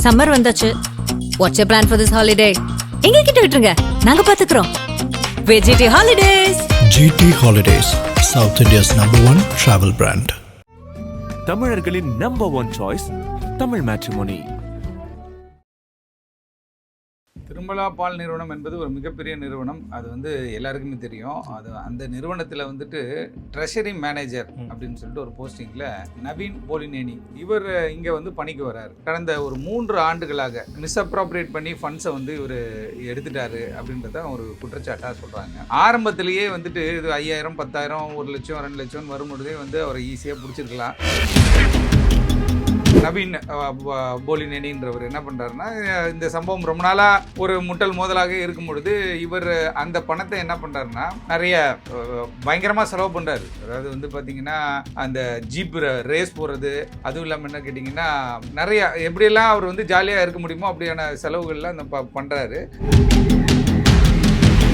Summer வந்தாச்சு. What's your plan for this holiday? எங்க கிட்ட விட்டுருங்க, நாங்க பாத்துக்கிறோம். VGT holidays. GT Holidays, South India's #1 travel brand. தமிழர்களின் number one choice Tamil matrimony. Tirumala பால் நிறுவனம் என்பது ஒரு மிகப்பெரிய நிறுவனம். அது வந்து எல்லாருக்குமே தெரியும். அது அந்த நிறுவனத்தில் வந்துட்டு ட்ரெஷரி மேனேஜர் அப்படின்னு சொல்லிட்டு ஒரு போஸ்டிங்கில் நவீன் போலினேனி இவர் இங்கே வந்து பணிக்கு வர்றாரு. கடந்த ஒரு 3 ஆண்டுகளாக மிஸ்அப்ராப்ரியேட் பண்ணி ஃபண்ட்ஸை வந்து இவர் எடுத்துட்டாரு அப்படின்றத ஒரு குற்றச்சாட்டாக சொல்கிறாங்க. ஆரம்பத்திலேயே வந்துட்டு இது 5000, 10,000, 1 லட்சம், 2 லட்சம் வரும்பொழுதே வந்து அவரை ஈஸியாக பிடிச்சிருக்கலாம். நவீன் போலினேனின்றவர் என்ன பண்ணுறாருன்னா, இந்த சம்பவம் ரொம்ப நாளாக ஒரு முட்டல் மோதலாக இருக்கும் பொழுது இவர் அந்த பணத்தை என்ன பண்ணுறாருன்னா நிறைய பயங்கரமாக செலவு பண்ணுறாரு. அதாவது வந்து பார்த்தீங்கன்னா அந்த ஜீப் ரேஸ் போகிறது, அதுவும் இல்லாமல் என்ன கேட்டிங்கன்னா நிறைய எப்படியெல்லாம் அவர் வந்து ஜாலியாக இருக்க முடியுமோ அப்படியான செலவுகள்லாம் அந்த பண்ணுறாரு.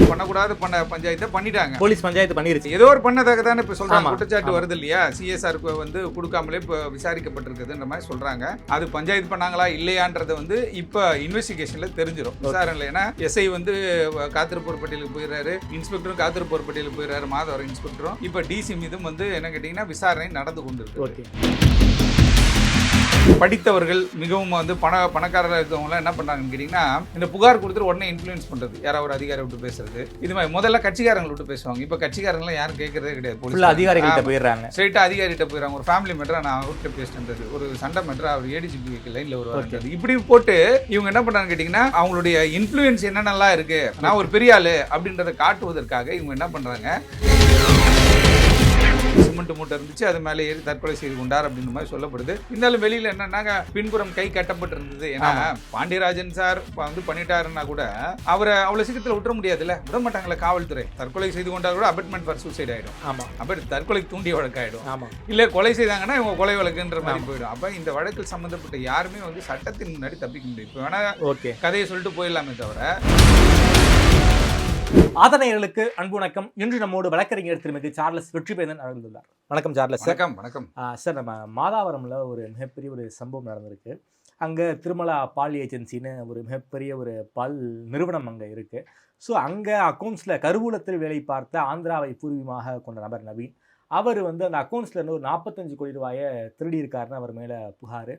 பண்ணக்கூடாது பஞ்சாயத்தை பண்ணிட்டாங்க. போலீஸ் பஞ்சாயத்து பண்ணிருச்சு. ஏதோ ஒரு பண்ணதாக தானே இப்போ சொல்றாங்க. குற்றச்சாட்டு வருது இல்லையா, சிஎஸ்ஆருக்கு வந்து கொடுக்காமலே இப்போ விசாரிக்கப்பட்டிருக்குதுன்ற மாதிரி சொல்றாங்க. அது பஞ்சாயத்து பண்ணாங்களா இல்லையான்றதை வந்து இப்போ இன்வெஸ்டிகேஷன்ல தெரிஞ்சிடும். விசாரணை ஏன்னா எஸ்ஐ வந்து காத்திருப்போர் பட்டியலுக்கு போயிடுறாரு, இன்ஸ்பெக்டரும் காத்திருப்போர் பட்டியலுக்கு போயிடுறாரு, மாதவரம் இன்ஸ்பெக்டரும். இப்போ டிசி மீதும் வந்து என்ன கேட்டீங்கன்னா விசாரணை நடந்து கொண்டு இருக்கு. படித்தவர்கள் மிகவும் வந்து பணக்காரராக இருக்கவங்களாம் என்ன பண்ணுறாங்கன்னு கேட்டிங்கன்னா, இந்த புகார் கொடுத்துட்டு உடனே இன்ஃப்ளூயன்ஸ் பண்ணுறது, யாராவது ஒரு அதிகாரி விட்டு பேசுறது, இது மாதிரி முதல்ல கட்சிக்காரங்களை விட்டு பேசுவாங்க. இப்போ கட்சிக்காரங்களாம் யாரும் கேட்கறதே கிடையாது. போலீஸ் அதிகாரிகிட்ட போயிடுறாங்க, ஸ்ட்ரெயிட்டாக அதிகாரிகிட்ட போயிடுறாங்க. ஒரு ஃபேமிலி மேட்டர் நான் அவர்கிட்ட பேசுறது, ஒரு சண்டை மேட்டர் அவர் ஏடிஜிபி லைனில் வருவாங்க. இப்படி போட்டு இவங்க என்ன பண்ணுறாங்க கேட்டிங்கன்னா, அவங்களுடைய இன்ஃப்ளூயன்ஸ் என்னென்னலாம் இருக்கு, நான் ஒரு பெரிய ஆளு அப்படின்றத காட்டுவதற்காக இவங்க என்ன பண்ணுறாங்க, சிமெண்ட் மூட்டை இருந்துச்சு, அது மேலே ஏறி தற்கொலை செய்து கொண்டார் அப்படின்ற மாதிரி சொல்லப்படுது. இருந்தாலும் வெளியில என்னன்னாங்க பின்புறம் கை கட்டப்பட்டு இருந்தது. ஏன்னா பாண்டியராஜன் சார் வந்து பண்ணிட்டாருன்னா கூட அவரை அவ்வளவு சீக்கிரத்தில் விட்டுற முடியாதுல்ல, விட மாட்டாங்களே காவல்துறை. தற்கொலை செய்து கொண்டார் கூட அபெட்மெண்ட் ஃபார் சூசைட் ஆயிடும். ஆமா, அப்படி தற்கொலைக்கு தூண்டிய வழக்கு ஆயிடும். ஆமா, இல்ல கொலை செய்தாங்கன்னா இவங்க கொலை வழக்குன்ற மாதிரி போயிடும். அப்ப இந்த வழக்கில் சம்பந்தப்பட்ட யாருமே வந்து சட்டத்தின் முன்னாடி தப்பிக்க முடியும். இப்போ வேணா கதையை சொல்லிட்டு போயிடலாமே தவிர. ஆதனையர்களுக்கு அன்பு வணக்கம். இன்று நம்மோடு வழக்கறிஞர் திருமதி சார்லஸ் வெற்றிவேந்தன் அழைந்துள்ளார். வணக்கம் சார்லஸ். வணக்கம். வணக்கம் சார். நம்ம மாதாவரம்ல ஒரு மிகப்பெரிய ஒரு சம்பவம் நடந்திருக்கு. அங்கே திருமலா பால் ஏஜென்சின்னு ஒரு மிகப்பெரிய ஒரு பால் நிறுவனம் அங்கே இருக்கு. ஸோ அங்கே அக்கௌண்ட்ஸில் கருவூலத்தில் வேலை பார்த்த ஆந்திராவை பூர்வீகமாக கொண்ட நபர் நவீன், அவர் வந்து அந்த அக்கௌண்ட்ஸில் இருந்து ஒரு 45 கோடி ரூபாயை திருடி இருக்காருன்னு அவர் மேலே புகார்.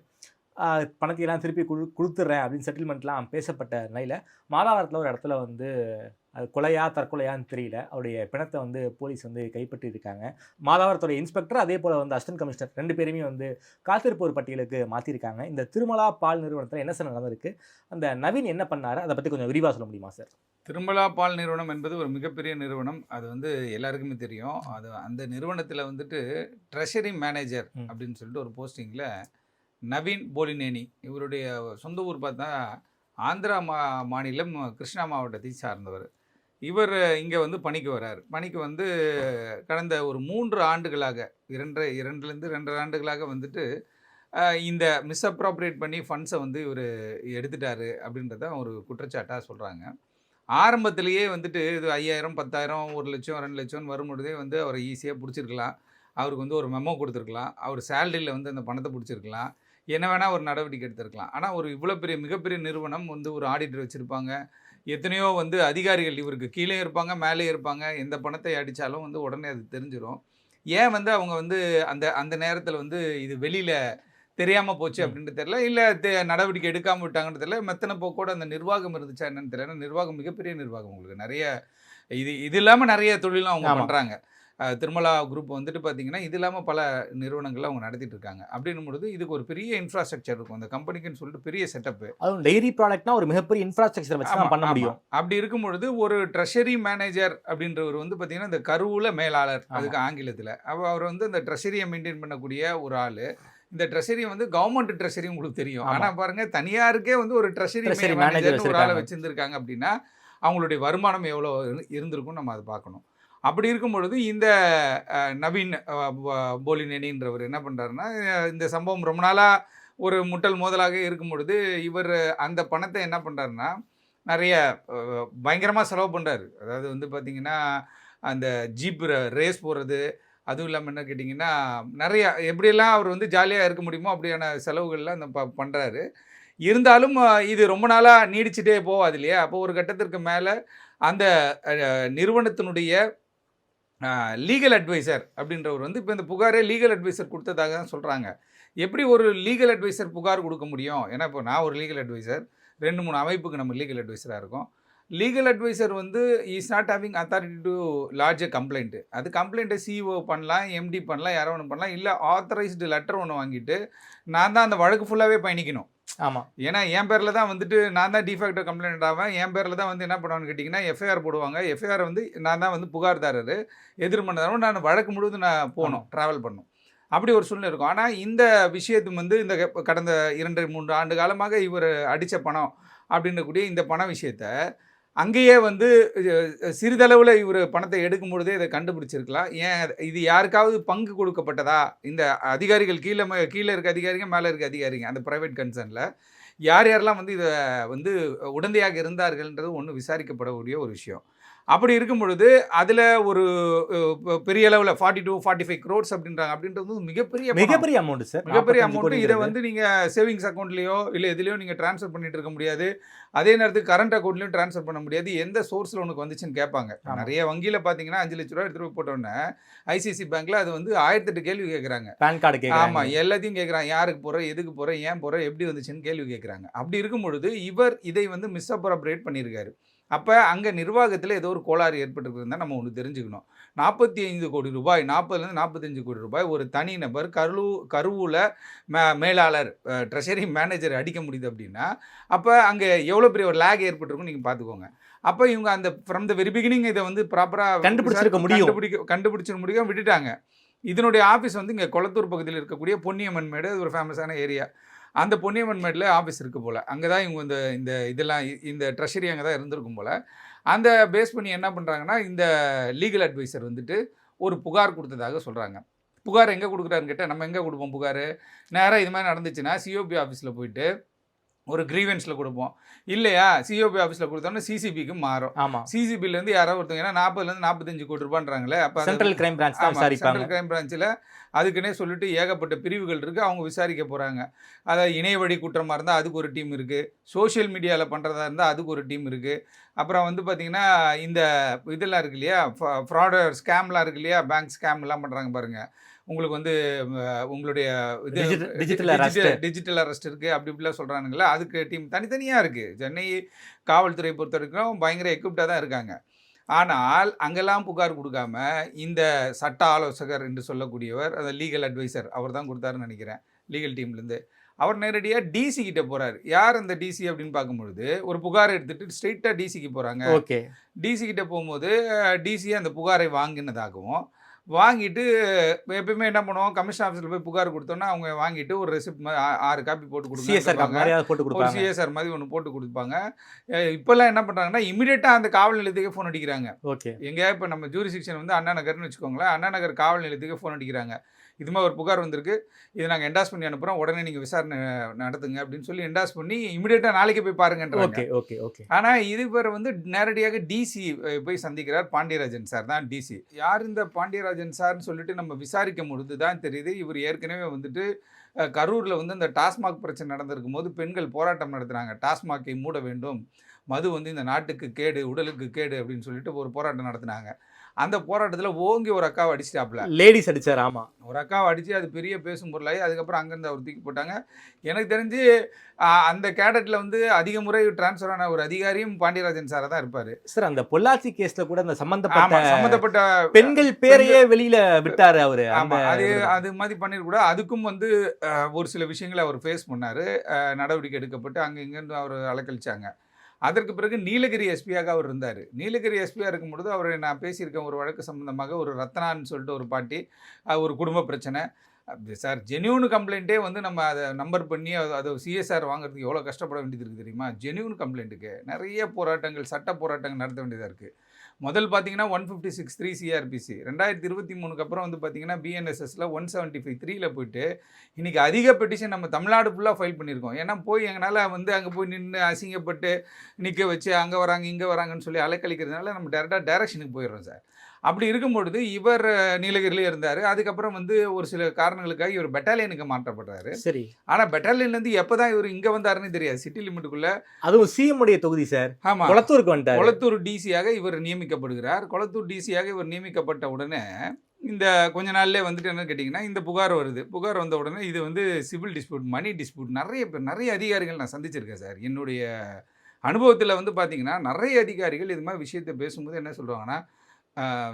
பணத்தையெல்லாம் திருப்பி கொடுத்துட்றேன் அப்படின்னு செட்டில்மெண்ட்லாம் பேசப்பட்ட நிலையில் மாதாவரத்தில் ஒரு இடத்துல வந்து அது கொலையா தற்கொலையான்னு தெரியல, அவருடைய பிணத்தை வந்து போலீஸ் வந்து கைப்பற்றி இருக்காங்க. மாதாவரத்துடைய இன்ஸ்பெக்டர் அதே போல் வந்து அசிஸ்டன்ட் கமிஷனர் 2 பேருமே வந்து காத்திருப்போர் பட்டியலுக்கு மாற்றிருக்காங்க. இந்த திருமலா பால் நிறுவனத்தில் என்ன சார் நடந்திருக்கு, அந்த நவீன் என்ன பண்ணாரு, அதை பற்றி கொஞ்சம் விரிவாக சொல்ல முடியுமா சார்? திருமலா பால் நிறுவனம் என்பது ஒரு மிகப்பெரிய நிறுவனம். அது வந்து எல்லாருக்குமே தெரியும். அது அந்த நிறுவனத்தில் வந்துட்டு ட்ரெஷரி மேனேஜர் அப்படின்னு சொல்லிட்டு ஒரு போஸ்டிங்கில் நவீன் போலினேனி, இவருடைய சொந்த ஊர் பார்த்தா ஆந்திரா மாநிலம் கிருஷ்ணா மாவட்டத்தை சார்ந்தவர். இவர் இங்கே வந்து பணிக்கு வர்றார். பணிக்கு வந்து கடந்த ஒரு 3 ஆண்டுகளாக 2லேருந்து 2.5 ஆண்டுகளாக வந்துட்டு இந்த மிஸ்அப்ராப்ரியேட் பண்ணி ஃபண்ட்ஸை வந்து இவர் எடுத்துட்டாரு அப்படின்றத ஒரு குற்றச்சாட்டாக சொல்கிறாங்க. ஆரம்பத்திலேயே வந்துட்டு இது 5000, 10,000, 1 லட்சம், 2 லட்சம் வரும்பொழுதே வந்து அவரை ஈஸியாக பிடிச்சிருக்கலாம். அவருக்கு வந்து ஒரு மெமோ கொடுத்துருக்கலாம், அவர் சேலரியில் வந்து அந்த பணத்தை பிடிச்சிருக்கலாம், என்ன வேணால் ஒரு நடவடிக்கை எடுத்திருக்கலாம். ஆனால் ஒரு இவ்வளோ பெரிய மிகப்பெரிய நிறுவனம் வந்து ஒரு ஆடிட்டர் வச்சுருப்பாங்க, எத்தனையோ வந்து அதிகாரிகள் இவருக்கு கீழே இருப்பாங்க, மேலே இருப்பாங்க. எந்த பணத்தை அடித்தாலும் வந்து உடனே அது தெரிஞ்சிடும். ஏன் வந்து அவங்க வந்து அந்த அந்த நேரத்தில் வந்து இது வெளியில் தெரியாமல் போச்சு அப்படின்ட்டு தெரியல, இல்லை நடவடிக்கை எடுக்காமல் விட்டாங்கன்னு தெரியல. மெத்தனை போக்கோட அந்த நிர்வாகம் இருந்துச்சா என்னன்னு தெரியல. ஏன்னா நிர்வாகம் மிகப்பெரிய நிர்வாகம், உங்களுக்கு நிறைய இது இல்லாமல் நிறைய தொழிலும் அவங்க பண்ணுறாங்க. திருமலா குரூப் வந்துட்டு பார்த்தீங்கன்னா இது இல்லாமல் பல நிறுவனங்கள் அவங்க நடத்திட்டு இருக்காங்க. அப்படின்னும் பொழுது இதுக்கு ஒரு பெரிய இன்ஃப்ராஸ்ட்ரக்சர் இருக்கும் அந்த கம்பெனிக்குன்னு சொல்லிட்டு, பெரிய செட்டப்பு. அதுவும் டெய்ரி ப்ராடக்ட்னா ஒரு மிகப்பெரிய இன்ஃப்ராஸ்ட்ரக்சர் வச்சு தான் பண்ண முடியும். அப்படி இருக்கும் பொழுது ஒரு ட்ரெஷரி மேனேஜர் அப்படின்றவர் வந்து பார்த்தீங்கன்னா இந்த கருவூல மேலாளர், அதுக்கு ஆங்கிலத்தில். அவர் வந்து இந்த ட்ரெஷரியை மெயின்டைன் பண்ணக்கூடிய ஒரு ஆள். இந்த ட்ரெஷரி வந்து கவர்மெண்ட் ட்ரெஷரி உங்களுக்கு தெரியும். ஆனால் பாருங்க, தனியாருக்கே வந்து ஒரு ட்ரெஷரி மேனேஜர் ஒரு ஆளை வச்சிருந்துருக்காங்க அப்படின்னா அவங்களுடைய வருமானம் எவ்வளோ இருந்திருக்கும் நம்ம அதை பார்க்கணும். அப்படி இருக்கும் பொழுது இந்த நவீன் போலினேனின்றவர் என்ன பண்ணுறாருன்னா, இந்த சம்பவம் ரொம்ப நாளாக ஒரு முட்டல் மோதலாக இருக்கும் பொழுது இவர் அந்த பணத்தை என்ன பண்ணுறாருன்னா நிறைய பயங்கரமாக செலவு பண்ணுறாரு. அதாவது வந்து பார்த்திங்கன்னா அந்த ஜீப் ரேஸ் போகிறது, அதுவும் இல்லாமல் என்ன கேட்டிங்கன்னா நிறைய எப்படியெல்லாம் அவர் வந்து ஜாலியாக இருக்க முடியுமோ அப்படியான செலவுகள்லாம் அந்த பண்ணுறாரு. இருந்தாலும் இது ரொம்ப நாளாக நீடிச்சுட்டே போகாது இல்லையா? அப்போ ஒரு கட்டத்திற்கு மேலே அந்த நிறுவனத்தினுடைய லீகல் அட்வைசர் அப்படின்றவர் வந்து இப்போ இந்த புகாரே லீகல் அட்வைசர் கொடுத்ததாக தான் சொல்கிறாங்க. எப்படி ஒரு லீகல் அட்வைசர் புகார் கொடுக்க முடியும்? ஏன்னா இப்போ நான் ஒரு லீகல் அட்வைசர், 2-3 அமைப்புக்கு நம்ம லீகல் அட்வைசராக இருக்கோம். லீகல் அட்வைசர் வந்து is not having authority to lodge a complaint. அது கம்ப்ளைண்ட்டை சிஇஓ பண்ணலாம், எம்டி பண்ணலாம், யாரோ ஒன்று பண்ணலாம், இல்லை ஆத்தரைஸ்டு லெட்டர் ஒன்று வாங்கிட்டு நான் தான் அந்த வழக்கு ஃபுல்லாகவே பயணிக்கணும். ஆமாம். ஏன்னா என் பேரில் தான் வந்துட்டு நான் தான் டிஃபேக்டோ கம்ப்ளைண்ட் ஆவேன். என் பேரில் தான் வந்து என்ன பண்ணுவான்னு கேட்டிங்கன்னா எஃப்ஐஆர் போடுவாங்க. எஃப்ஐஆர் வந்து நான் தான் வந்து புகார்தாரர், எதிர்மனதாரரும் நான் வழக்கு முழுவதும் நான் போகணும், ட்ராவல் பண்ணணும். அப்படி ஒரு சூழ்நிலை இருக்கும். ஆனால் இந்த விஷயத்து வந்து இந்த கடந்த 2-3 ஆண்டு காலமாக இவர் அடித்த பணம் அப்படின்றக்கூடிய இந்த பண விஷயத்தை அங்கேயே வந்து சிறிதளவில் இவர் பணத்தை எடுக்கும் பொழுதே இதை கண்டுபிடிச்சிருக்கலாம். ஏன் இது யாருக்காவது பங்கு கொடுக்கப்பட்டதா? இந்த அதிகாரிகள் கீழே இருக்க அதிகாரிங்க, மேலே இருக்க அதிகாரிங்க, அந்த ப்ரைவேட் கன்சர்னில் யார் யாரெல்லாம் வந்து இதை வந்து உடந்தையாக இருந்தார்கள்ன்றது ஒன்று விசாரிக்கப்படக்கூடிய ஒரு விஷயம். அப்படி இருக்கும் பொழுது அதில் ஒரு பெரிய அளவில் 42-45 crores அப்படின்றாங்க. அப்படின்றது மிகப்பெரிய அமௌண்ட் சார். மிகப்பெரிய அமௌண்ட். இதை வந்து நீங்கள் சேவிங்ஸ் அக்கௌண்ட்லேயோ இல்லை எதுலேயோ நீங்கள் ட்ரான்ஸ்ஃபர் பண்ணிட்டு இருக்க முடியாது. அதே நேரத்துக்கு கரண்ட் அக்கௌண்ட்லையும் ட்ரான்ஸ்ஃபர் பண்ண முடியாது. எந்த சோர்ஸில் உனக்கு வந்துச்சுன்னு கேட்பாங்க. நிறைய வங்கியில் பார்த்தீங்கன்னா 5 லட்ச ரூபா எடுத்துகிட்டு போட்டோன்னே ஐசிசி பேங்க்கில் அது வந்து 1008 கேள்வி கேட்குறாங்க. பேன் கார்டு கேட்குறாங்க. ஆமாம், எல்லாத்தையும் கேட்குறாங்க. யாருக்கு போகிற, எதுக்கு போகிற, ஏன் போகிற, எப்படி வந்துச்சுன்னு கேள்வி கேட்குறாங்க. அப்படி இருக்கும் பொழுது இவர் இதை வந்து மிஸ்அப்ராப்ரேட் பண்ணியிருக்காரு. அப்போ அங்கே நிர்வாகத்தில் ஏதோ ஒரு கோளாறு ஏற்பட்டுருக்குன்னு நம்ம ஒன்று தெரிஞ்சுக்கணும். 45 கோடி ரூபாய், 40-45 கோடி ரூபாய் ஒரு தனிநபர் கருவூல மேலாளர், ட்ரெஷரி மேனேஜர் அடிக்க முடியுது அப்படின்னா அப்போ அங்கே எவ்வளோ பெரிய ஒரு லேக் ஏற்பட்டிருக்குன்னு நீங்கள் பார்த்துக்கோங்க. அப்போ இவங்க அந்த ஃப்ரம் த வெரி பிகினிங் இதை வந்து ப்ராப்பராக கண்டுபிடிச்சிருக்க முடியும் விட்டுட்டாங்க. இதனுடைய ஆஃபீஸ் வந்து இங்கே கொளத்தூர் பகுதியில் இருக்கக்கூடிய பொன்னியம்மன் மேடு, அது ஒரு ஃபேமஸான ஏரியா. அந்த பொன்னியம்மன் மேடில் ஆஃபீஸ் இருக்குது போல். அங்கே தான் இவங்க இந்த இதெல்லாம் இந்த ட்ரெஷரி அங்கே தான் இருந்திருக்கும் போல். அந்த பேஸ் பண்ணி என்ன பண்ணுறாங்கன்னா இந்த லீகல் அட்வைசர் வந்துட்டு ஒரு புகார் கொடுத்ததாக சொல்கிறாங்க. புகார் எங்கே கொடுக்குறாருன்னு கேட்டால் நம்ம எங்கே கொடுப்போம் புகார்? நேராக இது மாதிரி நடந்துச்சுன்னா சிஓபி ஆஃபீஸில் போயிட்டு ஒரு கிரீவன்ஸில் கொடுப்போம். இல்லையா சிஓபி ஆஃபீஸில் கொடுத்தோம்னா சிசிபிக்கு மாறும். ஆமாம். சிசிபிலேருந்து யாராவது ஒருத்தவங்க, ஏன்னா 40-45 கோடி ரூபான்றாங்களே. அப்போ சென்ட்ரல் கிரைம் பிரான்ச் தான் விசாரிப்பாங்க. சென்ட்ரல் கிரைம் பிரான்ச்சில் அதுக்குன்னே சொல்லிட்டு ஏகப்பட்ட பிரிவுகள் இருக்குது, அவங்க விசாரிக்க போகிறாங்க. அதாவது இணைய வழி குற்றமாக இருந்தால் அதுக்கு ஒரு டீம் இருக்குது, சோஷியல் மீடியாவில் பண்ணுறதா இருந்தால் அதுக்கு ஒரு டீம் இருக்குது. அப்புறம் வந்து பார்த்திங்கன்னா இந்த இதெல்லாம் இருக்கு இல்லையா, ஃப்ராடு ஸ்கேம்லாம் இருக்கு இல்லையா, பேங்க் ஸ்கேம்லாம் பண்ணுறாங்க பாருங்கள். உங்களுக்கு வந்து உங்களுடைய இது டிஜிட்டல் அரெஸ்ட் இருக்குது அப்படி இப்படிலாம் சொல்கிறானுங்களே, அதுக்கு டீம் தனித்தனியாக இருக்குது. சென்னை காவல்துறை பொறுத்த வரைக்கும் பயங்கர எக்யூப்டாக தான் இருக்காங்க. ஆனால் அங்கெல்லாம் புகார் கொடுக்காம இந்த சட்ட ஆலோசகர் என்று சொல்லக்கூடியவர், அந்த லீகல் அட்வைசர், அவர் தான் கொடுத்தாருன்னு நினைக்கிறேன் லீகல் டீம்லேருந்து. அவர் நேரடியாக டிசி கிட்ட போகிறார். யார் அந்த டிசி அப்படின்னு பார்க்கும்பொழுது ஒரு புகாரை எடுத்துகிட்டு ஸ்ட்ரெயிட்டாக டிசிக்கு போகிறாங்க. ஓகே. டிசி கிட்ட போகும்போது டிசி அந்த புகாரை வாங்கினதாகவும், வாங்கிட்டு எப்பயுமே என்ன பண்ணுவோம், கமிஷன் ஆஃபீஸில் போய் புகார் கொடுத்தோன்னா அவங்க வாங்கிட்டு ஒரு ரெசிப்ட் 6 காப்பி போட்டு கொடுப்பாங்க. ஒரு சிஎஸ்ஆர் மாதிரி ஒன்று போட்டு கொடுப்பாங்க. இப்போல்லாம் என்ன பண்ணுறாங்கன்னா இமீடியட்டாக அந்த காவல் நிலையத்துக்கே ஃபோன் அடிக்கிறாங்க. ஓகே. எங்கேயா இப்போ நம்ம ஜூரிஸ்டிக்ஷன் வந்து அண்ணா நகர்னு வச்சுக்கோங்களேன், அண்ணா நகர் காவல் நிலையத்துக்கு ஃபோன் அடிக்கிறாங்க. இது மாதிரி ஒரு புகார் வந்திருக்கு, இதை நாங்கள் என்டாஸ் பண்ணி அனுப்புகிறோம், உடனே நீங்கள் விசாரணை நடத்துங்க அப்படின்னு சொல்லி என்டாஸ் பண்ணி இமீடியட்டாக நாளைக்கு போய் பாருங்கன்றாங்க. ஆனால் இது பேர் வந்து நேரடியாக டிசி போய் சந்திக்கிறார். பாண்டியராஜன் சார் தான் டிசி. யார் இந்த பாண்டியராஜன் சார்னு சொல்லிட்டு நம்ம விசாரிக்கும் பொழுது தான் தெரியுது, இவர் ஏற்கனவே வந்துட்டு கரூரில் வந்து இந்த டாஸ்மாக் பிரச்சனை நடந்திருக்கும் போது பெண்கள் போராட்டம் நடத்துனாங்க. டாஸ்மாகை மூட வேண்டும், மது வந்து இந்த நாட்டுக்கு கேடு, உடலுக்கு கேடு அப்படின்னு சொல்லிட்டு ஒரு போராட்டம் நடத்தினாங்க. அந்த போராட்டத்தில் ஓங்கி ஒரு அக்காவை அடிச்சிட்டாப்ல, லேடிஸ் அடிச்சார். ஆமாம், ஒரு அக்காவை அடித்து அது பெரிய பேசும் பொருளாகி அதுக்கப்புறம் அங்கேருந்து அவர் தூக்கி போட்டாங்க. எனக்கு தெரிஞ்சு அந்த கேடட்டில் வந்து அதிக முறை டிரான்ஸ்ஃபர் ஆன ஒரு அதிகாரியும் பாண்டியராஜன் சாரை தான் இருப்பார். சார், அந்த பொள்ளாச்சி கேஸில் கூட அந்த சம்மந்தப்பட்ட பெண்கள் பேரையே வெளியில் விட்டார் அவர். ஆமாம், அது மாதிரி பண்ணிருக்கூடாது. அதுக்கும் வந்து ஒரு சில விஷயங்களை அவர் ஃபேஸ் பண்ணார், நடவடிக்கை எடுக்கப்பட்டு அங்கே இங்கேருந்து அவர் அலக்கழிச்சாங்க. அதற்கு பிறகு நீலகிரி எஸ்பியாக அவர் இருந்தார். நீலகிரி எஸ்பியாக இருக்கும்பொழுது அவர், நான் பேசியிருக்கேன் ஒரு வழக்கு சம்மந்தமாக, ஒரு ரத்னான்னு சொல்லிட்டு ஒரு பாட்டி, ஒரு குடும்ப பிரச்சனை. சார், ஜென்யூன் கம்ப்ளைண்ட்டே வந்து நம்ம அதை நம்பர் பண்ணி அதை சிஎஸ்ஆர் வாங்குறதுக்கு எவ்வளோ கஷ்டப்பட வேண்டியது இருக்குது தெரியுமா? ஜென்யூன் கம்ப்ளைண்ட்டுக்கு நிறைய போராட்டங்கள், சட்ட போராட்டங்கள் நடத்த வேண்டியதாக இருக்குது. முதல் பார்த்தீங்கன்னா 156(3) சிஆர்பிசி, 2023 அப்புறம் வந்து பார்த்தீங்கன்னா பிஎன்எஸ்எஸில் 175(3) போயிட்டு இன்றைக்கி அதிக பெட்டிஷன் நம்ம தமிழ்நாடு ஃபுல்லாக ஃபைல் பண்ணியிருக்கோம். ஏன்னா போய் எங்களால் வந்து அங்கே போய் நின்று அசிங்கப்பட்டு நிற்க வச்சு அங்கே வராங்க இங்கே வராங்கன்னு சொல்லி அலைக்கழிக்கிறதுனால நம்ம டேரெக்டாக டைரக்ஷனுக்கு போயிடுறோம் சார். அப்படி இருக்கும் பொழுது இவர் நீலகிரியிலே இருந்தார். அதுக்கப்புறம் வந்து ஒரு சில காரணங்களுக்காக இவர் பெட்டாலியனுக்கு மாற்றப்படுறாரு. சரி. ஆனால் பெட்டாலியன்லேருந்து எப்போ தான் இவர் இங்கே வந்தாருன்னு தெரியாது, சிட்டி லிமிட்டுக்குள்ளே. அதுவும் சிஎம் உடைய தொகுதி சார். ஆமாம், கொளத்தூருக்கு வந்துட்டார். கொளத்தூர் டிசியாக இவர் நியமிக்கப்படுகிறார். கொளத்தூர் டிசியாக இவர் நியமிக்கப்பட்ட உடனே இந்த கொஞ்ச நாள்லேயே வந்துட்டு என்ன கேட்டிங்கன்னா இந்த புகார் வருது. புகார் வந்த உடனே இது வந்து சிவில் டிஸ்பியூட், மணி டிஸ்பியூட், நிறைய அதிகாரிகள் நான் சந்திச்சிருக்கேன் சார். என்னுடைய அனுபவத்தில் வந்து பார்த்தீங்கன்னா நிறைய அதிகாரிகள் இது மாதிரி விஷயத்தை பேசும்போது என்ன சொல்லுவாங்கன்னா,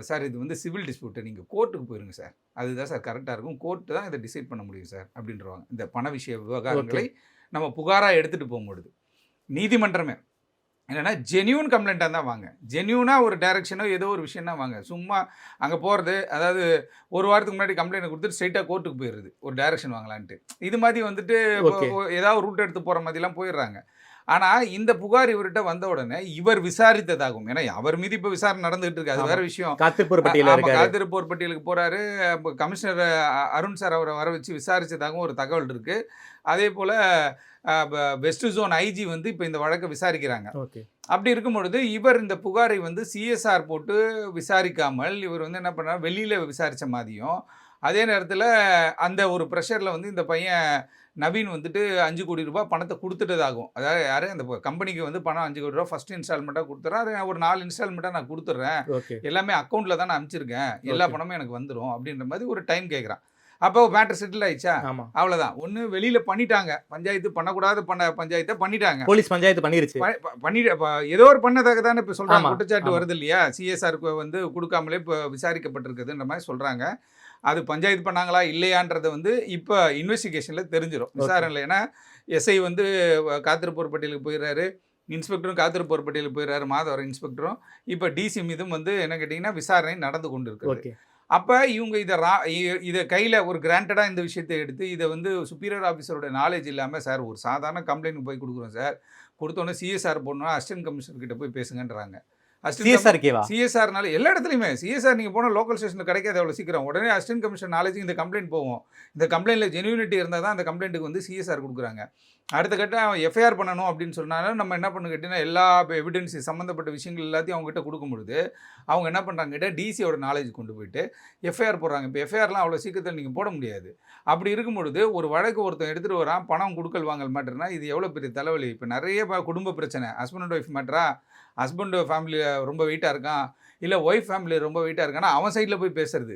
சார் இது வந்து சிவில் டிஸ்பியூட்டு, நீங்கள் கோர்ட்டுக்கு போயிருங்க சார், அதுதான் சார் கரெக்டாக இருக்கும், கோர்ட்டு தான் இதை டிசைட் பண்ண முடியும் சார் அப்படின்றவாங்க. இந்த பண விஷய விவகாரங்களை நம்ம புகாராக எடுத்துகிட்டு போகும்பொழுது நீதிமன்றமே என்னென்னா ஜென்யூன் கம்ப்ளைண்ட்டாக தான் வாங்க, ஜென்யூனாக ஒரு டைரக்ஷனோ ஏதோ ஒரு விஷயம்னா வாங்க. சும்மா அங்கே போகிறது, அதாவது ஒரு வாரத்துக்கு முன்னாடி கம்ப்ளைண்ட் கொடுத்துட்டு ஸ்ட்ரைட்டாக கோர்ட்டுக்கு போயிடுது ஒரு டைரக்ஷன் வாங்கலான்ட்டு. இது மாதிரி வந்துட்டு ஏதாவது ரூட் எடுத்து போகிற மாதிரிலாம் போயிடுறாங்க. ஆனால் இந்த புகார் இவர்கிட்ட வந்த உடனே இவர் விசாரித்ததாகும். ஏன்னா அவர் மீது இப்போ விசாரணை நடந்துகிட்டு இருக்கு, அது வேற விஷயம். காத்திருப்போர் பட்டியலுக்கு போகிறாரு. கமிஷனர் அருண் சார் அவரை வர வச்சு விசாரித்ததாகவும் ஒரு தகவல் இருக்குது. அதே போல் வெஸ்ட் ஜோன் ஐஜி வந்து இப்போ இந்த வழக்கை விசாரிக்கிறாங்க. அப்படி இருக்கும் பொழுது இவர் இந்த புகாரை வந்து சிஎஸ்ஆர் போட்டு விசாரிக்காமல் இவர் வந்து என்ன பண்ணார், வெளியில் விசாரித்த மாதிரியும், அதே நேரத்தில் அந்த ஒரு ப்ரெஷரில் வந்து இந்த பையன் நவீன் வந்துட்டு 5 கோடி ரூபாய் பணத்தை கொடுத்துட்டதாகும். அதாவது யாரு அந்த கம்பெனிக்கு வந்து பணம் 5 கோடி ரூபா ஃபர்ஸ்ட் இன்ஸ்டால்மெண்ட்டாக கொடுத்துட்றேன், ஒரு 4 இன்ஸ்டால்மெண்ட்டாக நான் கொடுத்துட்றேன், எல்லாமே அக்கௌண்ட்டில் தான் நான் அனுப்பிச்சிருக்கேன், எல்லா பணமும் எனக்கு வந்துடும் அப்படின்ற மாதிரி ஒரு டைம் கேட்குறான். அப்போ மேட்டர் செட்டில் ஆயிடுச்சா, அவ்வளோதான். ஒன்று வெளியில் பண்ணிட்டாங்க, பஞ்சாயத்து பண்ணக்கூடாது பஞ்சாயத்தை பண்ணிட்டாங்க, போலீஸ் பஞ்சாயத்து பண்ணிட்டு ஏதோ ஒரு பண்ணதாக தானே இப்போ சொல்கிறாங்க, குற்றச்சாட்டு வருது இல்லையா, சிஎஸ்ஆருக்கு வந்து கொடுக்காமலே இப்போ விசாரிக்கப்பட்டிருக்குதுன்ற மாதிரி சொல்கிறாங்க. அது பஞ்சாயத்து பண்ணாங்களா இல்லையான்றதை வந்து இப்போ இன்வெஸ்டிகேஷனில் தெரிஞ்சிடும், விசாரணையில். ஏன்னா எஸ்ஐ வந்து காத்திருப்போர் பட்டியலுக்கு போயிடுறாரு, இன்ஸ்பெக்டரும் காத்திருப்போர் பட்டியலுக்கு போயிடுறாரு, மாதவரம் இன்ஸ்பெக்டரும். இப்போ டிசி மீதும் வந்து என்ன கேட்டிங்கன்னா விசாரணை நடந்து கொண்டு இருக்கு. அப்போ இவங்க இதை கையில் ஒரு கிராண்டடாக இந்த விஷயத்தை எடுத்து இதை வந்து சுப்பீரியர் ஆஃபீஸரோட நாலேஜ் இல்லாமல், சார் ஒரு சாதாரண கம்ப்ளைண்ட் போய் கொடுக்குறோம் சார், கொடுத்தோன்னே சிஎஸ்ஆர் போடணும், அசிஸ்டன்ட் கமிஷனர் கிட்ட போய் பேசுங்கன்றாங்க. சிஎஸ்ஆர்னால எல்லா இடத்துலையுமே சிஎஸ்ஆர் நீங்கள் போனால் லோக்கல் ஸ்டேஷனில் கிடைக்காது அவ்வளோ சீக்கிரம். உடனே அசிஸ்டன்ட் கமிஷனர் நாலேஜுக்கு இந்த கம்ப்ளைண்ட் போவோம். இந்த கம்ப்ளைண்ட்டில் ஜென்யூனிட்டி இருந்தால் தான் அந்த கம்ப்ளைண்ட்டுக்கு வந்து சிஎஸ்ஆர் கொடுக்குறாங்க. அடுத்த கட்டம் எஃப்ஐஆர் பண்ணணும் அப்படின்னு சொன்னாலும் நம்ம என்ன பண்ணு கேட்டிங்கன்னா எல்லா எவிடன்ஸ் சம்மந்தப்பட்ட விஷயங்கள் எல்லாத்தையும் அவங்ககிட்ட கொடுக்கும் பொழுது அவங்க என்ன பண்ணுறாங்க கேட்டால் டிசியோட நாலேஜ் கொண்டு போயிட்டு எஃப்ஐஆர் போடுறாங்க. இப்போ எஃப்ஐஆர்லாம் அவ்வளோ சீக்கிரத்தில் நீங்கள் போட முடியாது. அப்படி இருக்கும் பொழுது ஒரு வழக்கு ஒருத்தன் எடுத்துகிட்டு வரான், பணம் கொடுக்கல் வாங்கல் மேட்டர்னா இது எவ்வளோ பெரிய தலைவலி. இப்போ நிறைய குடும்ப பிரச்சனை, ஹஸ்பண்ட் அண்ட் ஒய்ஃப் மேட்டரா, ஹஸ்பண்ட் ஃபேமிலி ரொம்ப வெயிட்டாக இருக்கான், இல்லை ஒய்ஃப் ஃபேமிலி ரொம்ப வெயிட்டாக இருக்கான்னா அவன் சைடில் போய் பேசுறது,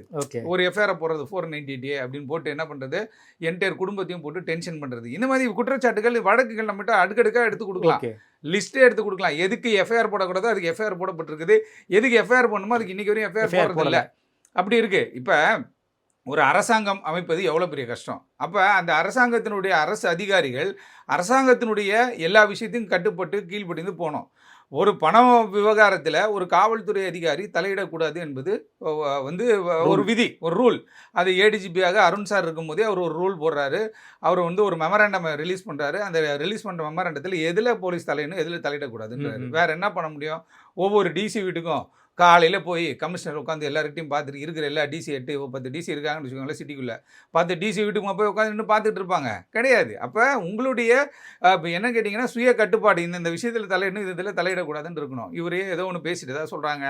ஒரு எஃப்ஐஆர் போடுறது 498A அப்படின்னு போட்டு என்ன பண்ணுறது, என்டையர் குடும்பத்தையும் போட்டு டென்ஷன் பண்ணுறது. இந்த மாதிரி குற்றச்சாட்டுகள் வழக்குகள் நம்மகிட்ட அடுக்கடுக்காக எடுத்து கொடுக்கலாம், லிஸ்ட்டே எடுத்து கொடுக்கலாம். எதுக்கு எஃப்ஐஆர் போடக்கூடாதோ அதுக்கு எஃப்ஐஆர் போடப்பட்டிருக்குது, எதுக்கு எஃப்ஐஆர் பண்ணணுமோ அதுக்கு இன்றைக்கி வரையும் எஃப்ஐஆர் போடுறதில்ல. அப்படி இருக்குது. இப்போ ஒரு அரசாங்கம் அமைப்பது எவ்வளோ பெரிய கஷ்டம். அப்போ அந்த அரசாங்கத்தினுடைய அரசு அதிகாரிகள் அரசாங்கத்தினுடைய எல்லா விஷயத்தையும் கட்டுப்பட்டு கீழ்ப்படிந்து போனோம். ஒரு பண விவகாரத்தில் ஒரு காவல்துறை அதிகாரி தலையிடக்கூடாது என்பது வந்து ஒரு விதி, ஒரு ரூல். அது ஏடிஜிபியாக அருண் சார் இருக்கும்போதே அவர் ஒரு ரூல் போடுறாரு. அவர் வந்து ஒரு மெமராண்டம் ரிலீஸ் பண்ணுறாரு. அந்த ரிலீஸ் பண்ணுற மெமராண்டத்தில் எதில் போலீஸ் தலையிடணும், எதில் தலையிடக்கூடாதுன்றாரு. வேறு என்ன பண்ண முடியும்? ஒவ்வொரு டிசி வீட்டுக்கும் காலையில் போய் கமிஷனர் உட்காந்து எல்லாருக்கிட்டையும் பார்த்துட்டு இருக்கிற எல்லா டிசி 8-10 டிசி இருக்காங்கன்னு வச்சுக்கோங்களேன் சிட்டிக்குள்ளே, 10 டிசி வீட்டுக்கு போய் உட்காந்து இன்னும் பார்த்துட்டு இருப்பாங்க கிடையாது. அப்போ உங்களுடைய இப்போ என்ன கேட்டிங்கன்னா சுய கட்டுப்பாடு, இந்த விஷயத்தில் தலையிடணும், இதில் தலையிடக்கூடாதுன்னு இருக்கணும். இவரே ஏதோ ஒன்று பேசிட்டு தான் சொல்கிறாங்க.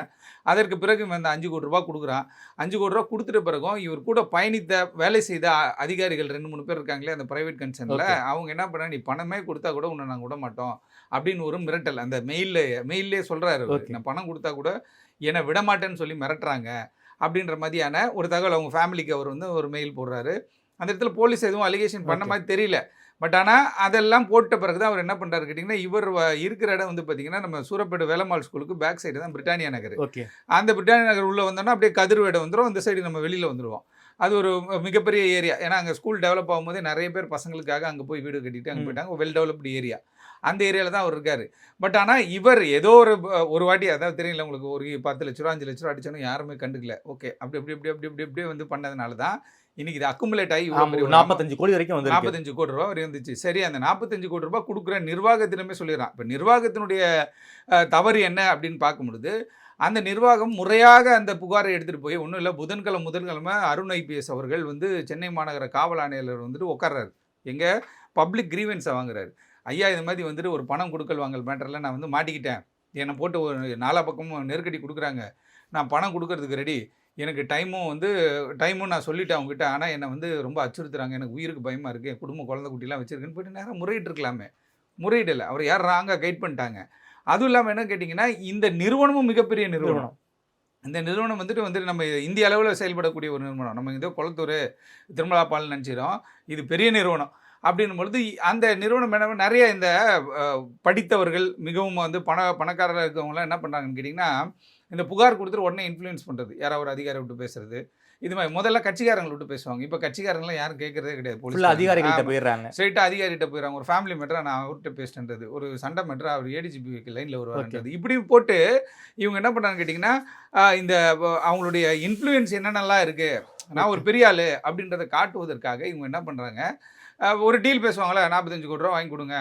அதற்கு பிறகு இந்த 5 கோடி ரூபா கொடுக்குறான். 5 கோடி ரூபா கொடுத்துட்ட பிறகும் இவர் கூட பயணித்த வேலை செய்த அதிகாரிகள் 2-3 பேர் இருக்காங்களே அந்த ப்ரைவேட் கன்சர்னில், அவங்க என்ன பண்ண, நீ பணமே கொடுத்தா கூட உன்னை நாங்கள் விட மாட்டோம் அப்படின்னு ஒரு மிரட்டல் அந்த மெயிலே சொல்கிறாரு. நான் பணம் கொடுத்தா கூட என்னை விடமாட்டேன்னு சொல்லி மிரட்டுறாங்க அப்படின்ற மாதிரியான ஒரு தகவல் அவங்க ஃபேமிலிக்கு அவர் வந்து ஒரு மெயில் போடுறாரு. அந்த இடத்துல போலீஸ் எதுவும் அலிகேஷன் பண்ண மாதிரி தெரியல. பட் ஆனால் அதெல்லாம் போட்ட பிறகு தான் அவர் என்ன பண்ணுறாரு கேட்டிங்கன்னா, இவர் இருக்கிற இடம் வந்து பார்த்திங்கன்னா நம்ம சூரப்பேடு வேலம்மாள் ஸ்கூலுக்கு பேக் சைடு தான் பிரிட்டானியா நகர். அந்த பிரிட்டானியா நகர் உள்ளே வந்தோன்னா அப்படியே கதிர்வேடை வந்துடும், இந்த சைடு நம்ம வெளியில் வந்துடுவோம். அது ஒரு மிகப்பெரிய ஏரியா. ஏன்னா அங்கே ஸ்கூல் டெவலப் ஆகும்போதே நிறைய பேர் பசங்களுக்காக அங்கே போய் வீடு கட்டிட்டு அங்கே போயிட்டாங்க. வெல் டெவலப்டு ஏரியா, அந்த ஏரியாவில் தான் அவர் இருக்கார். பட் ஆனால் இவர் ஏதோ ஒரு வாட்டி, அதாவது தெரியல உங்களுக்கு, ஒரு 10 லட்ச ரூபா 5 லட்ச ரூபா அடிச்சோன்னு யாருமே கண்டுக்கல. ஓகே, அப்படி வந்து பண்ணதுனால தான் இன்னைக்கு இது அக்குமுலேட் ஆகி 45 கோடி வரைக்கும் வந்து 45 கோடி ரூபா இருந்துச்சு. சரி, அந்த 45 கோடி ரூபாய் கொடுக்குற நிர்வாகத்தினமே சொல்லிடுறான். இப்போ நிர்வாகத்தினுடைய தவறு என்ன அப்படின்னு பார்க்கும்பொழுது, அந்த நிர்வாகம் முறையாக அந்த புகாரை எடுத்துகிட்டு போய், ஒன்றும் இல்லை, முதன்கிழமை அருண் ஐபிஎஸ் அவர்கள் வந்து சென்னை மாநகர காவல் ஆணையாளர் வந்துட்டு உட்கார்றாரு, எங்கே பப்ளிக் கிரீவன்ஸை வாங்குறாரு. ஐயா, இது மாதிரி வந்துட்டு ஒரு பணம் கொடுக்கல் வாங்கல் மேட்டரில் நான் வந்து மாட்டிக்கிட்டேன், என்னை போட்டு ஒரு 4 பக்கமும் நெருக்கடி கொடுக்குறாங்க, நான் பணம் கொடுக்கறதுக்கு ரெடி, எனக்கு டைமும் நான் சொல்லிட்டேன் அவங்ககிட்ட, ஆனால் என்னை வந்து ரொம்ப அச்சுறுத்துறாங்க, எனக்கு உயிருக்கு பயமாக இருக்குது, என் குடும்ப குழந்தை குட்டிலாம் வச்சுருக்குன்னு போய்ட்டு நேரம் முறையிட்டிருக்கலாமே. முறையிடலை, அவர் யார் ராங்காக கைட் பண்ணிட்டாங்க. அதுவும் இல்லாமல் என்ன கேட்டிங்கன்னா, இந்த நிறுவனமும் மிகப்பெரிய நிறுவனம். இந்த நிறுவனம் வந்துட்டு நம்ம இந்திய அளவில் செயல்படக்கூடிய ஒரு நிறுவனம். நம்ம இதோ குளத்தூர் திருமலா பால் நினச்சிடும், இது பெரிய நிறுவனம். அப்படின்னும் பொழுது அந்த நிறுவனம் என்ன நிறைய இந்த படித்தவர்கள் மிகவும் வந்து பணக்காரராக இருக்கவங்களாம் என்ன பண்ணுறாங்கன்னு கேட்டிங்கன்னா, இந்த புகார் கொடுத்துட்டு உடனே இன்ஃப்ளூயன்ஸ் பண்ணுறது, யாராவது ஒரு அதிகாரி விட்டு பேசுறது, இது மாதிரி முதல்ல கட்சிக்காரங்களை விட்டு பேசுவாங்க. இப்போ கட்சிக்காரங்களாம் யாரும் கேட்கறதே கிடையாது. போலீஸ் அதிகாரிகிட்ட போயிடுறாங்க, ஸ்ட்ரெயிட்டாக அதிகாரிகிட்ட போயிடறாங்க. ஒரு ஃபேமிலி மேட்டரா நான் அவர்கிட்ட பேசிட்டேன்றது, ஒரு சண்டை மேட்டரா அவர் ஏடிஜிபி லைனில் வருவாருன்றது, இப்படி போட்டு இவங்க என்ன பண்ணுறாங்கன்னு கேட்டிங்கன்னா, இந்த அவங்களுடைய இன்ஃப்ளூயன்ஸ் என்னென்னலாம் இருக்குது, நான் ஒரு பெரிய ஆள் அப்படின்றத காட்டுவதற்காக இவங்க என்ன பண்ணுறாங்க, ஒரு டீல் பேசுவாங்களே, 45 கோடி ரூபா வாங்கி கொடுங்க,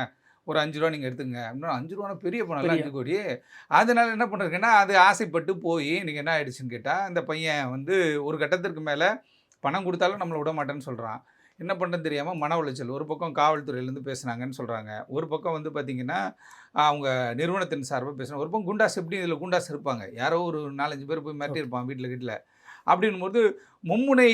ஒரு 5 ரூபா நீங்கள் எடுத்துங்க அப்படின்னா, 5 ரூபானா பெரிய பணம் இல்லை, 5 கோடி. அதனால என்ன பண்ணுறதுன்னா, அது ஆசைப்பட்டு போய் நீங்கள் என்ன ஆயிடுச்சுன்னு கேட்டால், இந்த பையன் வந்து ஒரு கட்டத்திற்கு மேலே பணம் கொடுத்தாலும் நம்மளை விட மாட்டேன்னு சொல்கிறான். என்ன பண்ணுறதுன்னு தெரியாமல் மன உளைச்சல். ஒரு பக்கம் காவல்துறையிலேருந்து பேசுனாங்கன்னு சொல்கிறாங்க, ஒரு பக்கம் வந்து பார்த்திங்கன்னா அவங்க நிறுவனத்தின் சார்பாக பேசுகிறாங்க, ஒரு பக்கம் குண்டாஸ். எப்படி இதில் குண்டாஸ் இருப்பாங்க, யாரோ ஒரு 4-5 பேர் போய் மிரட்டியிருப்பான் வீட்டில். அப்படின்போது மும்முனை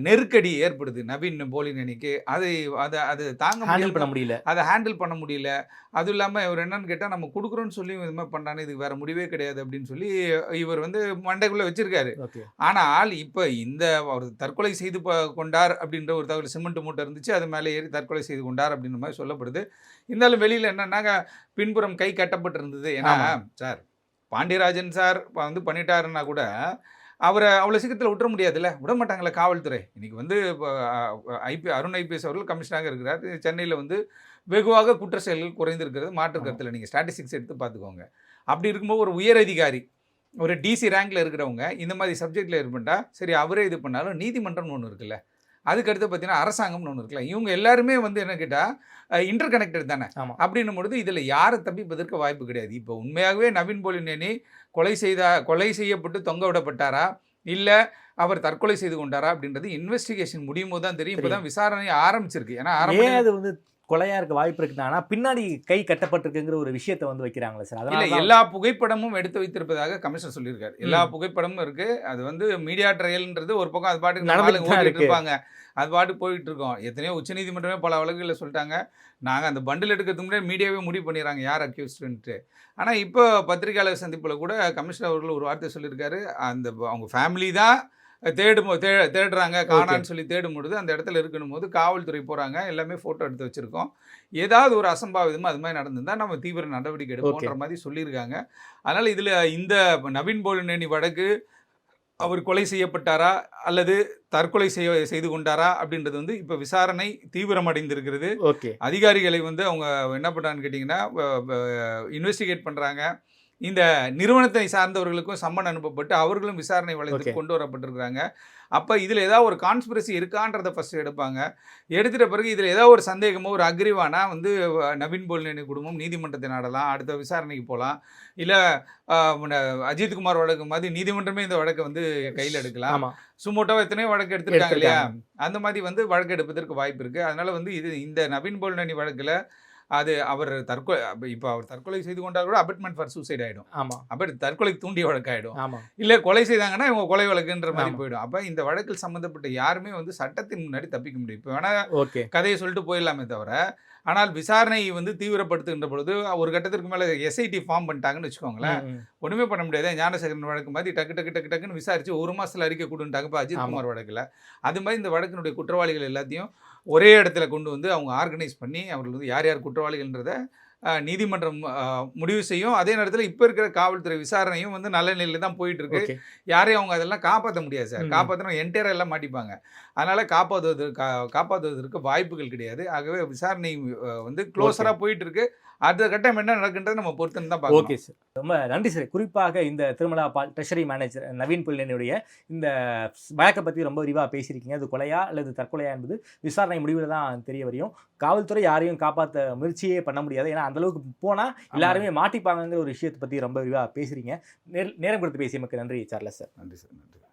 நெருக்கடி ஏற்படுது நவீன் போலினேனிக்கு. அது தாங்க முடியல, அதை ஹேண்டில் பண்ண முடியல. அதுவும் இல்லாமல் இவர் என்னன்னு கேட்டால், நம்ம கொடுக்குறோன்னு சொல்லி இது மாதிரி பண்ணானே, இதுக்கு வேறு முடிவே கிடையாது அப்படின்னு சொல்லி இவர் வந்து மண்டைக்குள்ளே வச்சுருக்காரு. ஆனால் இப்போ அவர் தற்கொலை செய்து கொண்டார் அப்படின்ற ஒரு தகவல், சிமெண்ட் மூட்டை இருந்துச்சு, அது மேலே ஏறி தற்கொலை செய்து கொண்டார் அப்படின்ற மாதிரி சொல்லப்படுது. இருந்தாலும் வெளியில் என்னன்னாங்க, பின்புறம் கை கட்டப்பட்டிருந்தது. ஏன்னா சார் பாண்டியராஜன் சார் வந்து பண்ணிட்டாருன்னா கூட அவரை அவ்வளோ சீக்கிரத்தில் விட்டுற முடியாதுல்ல, விட மாட்டாங்களே காவல்துறை. இன்றைக்கி வந்து அருண் ஐபிஎஸ் அவர்கள் கமிஷனராக இருக்கிறார். சென்னையில் வந்து வெகுவாக குற்ற செயல்கள் குறைந்திருக்கிறது, மாற்று கருத்தில் நீங்கள் ஸ்டாட்டிஸ்டிக்ஸ் எடுத்து பார்த்துக்கோங்க. அப்படி இருக்கும்போது ஒரு உயர் அதிகாரி, ஒரு டிசி ரேங்கில் இருக்கிறவங்க இந்த மாதிரி சப்ஜெக்டில் இருப்பா, சரி அவரே இது பண்ணாலும் நீதிமன்றம்னு ஒன்று இருக்குல்ல, அதுக்கடுத்து பார்த்தீங்கன்னா அரசாங்கம்னு ஒன்று இருக்குல்ல, இவங்க எல்லாருமே வந்து என்ன கேட்டால் இன்டர் கனெக்டட் தானே. அப்படின்னும் பொழுது இதில் யாரை தப்பிப்பதற்கு வாய்ப்பு கிடையாது. இப்போ உண்மையாகவே நவீன் போலினேனி கொலை செய்யப்பட்டு தொங்க விடப்பட்டாரா, இல்லை அவர் தற்கொலை செய்து கொண்டாரா அப்படின்றது இன்வெஸ்டிகேஷன் முடியும் போது தான் தெரியும். இப்போ தான் விசாரணை ஆரம்பிச்சிருக்கு. ஏன்னா அது வந்து கொலையா இருக்க வாய்ப்பு இருக்குன்னா, ஆனால் பின்னாடி கை கட்டப்பட்டிருக்குங்கிற ஒரு விஷயத்தை வந்து வைக்கிறாங்களே சார். அதனால எல்லா புகைப்படமும் எடுத்து வைத்திருப்பதாக கமிஷனர் சொல்லியிருக்காரு. எல்லா புகைப்படமும் இருக்கு. அது வந்து மீடியா ட்ரையல்ன்றது ஒரு பக்கம் அது பாட்டுக்கு நடந்துட்டு இருப்பாங்க, அது பாட்டு போயிட்டு இருக்கோம். எத்தனையோ உச்சநீதிமன்றமே பல வழக்குகளில் சொல்லிட்டாங்க, நாங்கள் அந்த பண்டில் எடுக்கிறதுக்கு முன்னாடி மீடியாவே முடிவு பண்ணிடுறாங்க யார் அக்யூஸ்டுன்ட்டு. ஆனால் இப்போ பத்திரிகையாளர் சந்திப்பில் கூட கமிஷனர் அவர்கள் ஒரு வார்த்தை சொல்லியிருக்காரு, அவங்க ஃபேமிலி தான் தேடுறாங்க, காணான்னு சொல்லி தேடும்பொழுது அந்த இடத்துல இருக்கணும் போது காவல்துறை போகிறாங்க, எல்லாமே ஃபோட்டோ எடுத்து வச்சுருக்கோம், ஏதாவது ஒரு அசம்பாவிதமாக அது மாதிரி நடந்திருந்தால் நம்ம தீவிர நடவடிக்கை எடுப்போன்ற மாதிரி சொல்லியிருக்காங்க. அதனால் இதில் இந்த நவீன் போலினேனி வழக்கு அவர் கொலை செய்யப்பட்டாரா அல்லது தற்கொலை செய்து கொண்டாரா அப்படின்றது வந்து இப்போ விசாரணை தீவிரமடைந்திருக்கிறது. அதிகாரிகளை வந்து அவங்க என்ன பண்ணுறான்னு கேட்டிங்கன்னா இன்வெஸ்டிகேட் பண்ணுறாங்க. இந்த நிறுவனத்தை சார்ந்தவர்களுக்கும் சம்மன் அனுப்பப்பட்டு அவர்களும் விசாரணை வளையத்துக்கு கொண்டு வரப்பட்டிருக்கிறாங்க. அப்போ இதில் ஏதாவது ஒரு கான்ஸ்பிரசி இருக்கான்றதை ஃபஸ்ட்டு எடுப்பாங்க. எடுத்துகிட்ட பிறகு இதில் ஏதாவது ஒரு சந்தேகமோ ஒரு அக்ரிவானா வந்து நவீன் போலினேனி குடும்பம் நீதிமன்றத்தை நாடலாம், அடுத்த விசாரணைக்கு போகலாம். இல்லை அஜித்குமார் வழக்கு மாதிரி நீதிமன்றமே இந்த வழக்கை வந்து கையில் எடுக்கலாம். சுமோட்டோவை எத்தனையோ வழக்கு எடுத்துருக்காங்க இல்லையா, அந்த மாதிரி வந்து வழக்கு எடுப்பதற்கு வாய்ப்பு இருக்குது. அதனால் வந்து இந்த நவீன் போலினேனி வழக்கில் அது அவர் தற்கொலை செய்து கொண்டால் கூட அபெட்மெண்ட் ஃபார் சூசைட் ஆகிடும். அப்போ தற்கொலைக்கு தூண்டிய வழக்காயிடும். இல்லை கொலை செய்தாங்கன்னா இவங்க கொலை வழக்குன்ற மாதிரி போயிடும். அப்போ இந்த வழக்கில் சம்மந்தப்பட்ட யாருமே வந்து சட்டத்தின் முன்னாடி தப்பிக்க முடியும். இப்போ வேணால் கதையை சொல்லிட்டு போயிடலாமே தவிர, ஆனால் விசாரணை வந்து தீவிரப்படுத்துகின்ற பொழுது ஒரு கட்டத்திற்கு மேலே எஸ்ஐடி ஃபார்ம் பண்ணிட்டாங்கன்னு வச்சுக்கோங்களேன், ஒன்றுமே பண்ண முடியாது. ஞானசேகரன் வழக்கு மாதிரி டக்குன்னு விசாரித்து 1 மாதத்தில் அறிக்கை கொடுத்துட்டாங்க. இப்போ அஜித்குமார் வழக்கில் அது மாதிரி இந்த வழக்கினுடைய குற்றவாளிகள் எல்லாத்தையும் ஒரே இடத்துல கொண்டு வந்து அவங்க ஆர்கனைஸ் பண்ணி அவர்கள் வந்து யார் யார் குற்றவாளிகள்ன்றதை நீதிமன்றம் முடிவு செய்யும். அதே நேரத்தில் இப்போ இருக்கிற காவல்துறை விசாரணையும் வந்து நல்ல நிலையில் தான் போயிட்டு இருக்கு. யாரையும் அவங்க அதெல்லாம் காப்பாற்ற முடியாது சார். காப்பாற்றினா என்டையராக எல்லாம் மாட்டிப்பாங்க. அதனால் காப்பாற்றுவதற்கு வாய்ப்புகள் கிடையாது. ஆகவே விசாரணை வந்து க்ளோஸராக போயிட்டு இருக்கு. அடுத்த கட்டம் என்ன நடக்குன்றது நம்ம பொறுத்துன்னு தான் பார்க்கணும். ஓகே சார், ரொம்ப நன்றி சார். குறிப்பாக இந்த திருமலா பால் ட்ரெஷரி மேனேஜர் நவீன் போலினேனியுடைய இந்த வழக்கை பற்றி ரொம்ப விரிவாக பேசியிருக்கீங்க. அது கொலையா அல்லது தற்கொலையா என்பது விசாரணை முடிவில் தான் தெரிய வரையும். காவல்துறை யாரையும் காப்பாற்ற முயற்சியே பண்ண முடியாது. ஏன்னா அந்தளவுக்கு போனால் எல்லாருமே மாட்டிப்பாங்கிற ஒரு விஷயத்தை பற்றி ரொம்ப விரிவாக பேசுகிறீங்க. நேரம் கொடுத்து பேசியமைக்கு நன்றி சார்லஸ் சார். நன்றி சார். நன்றி.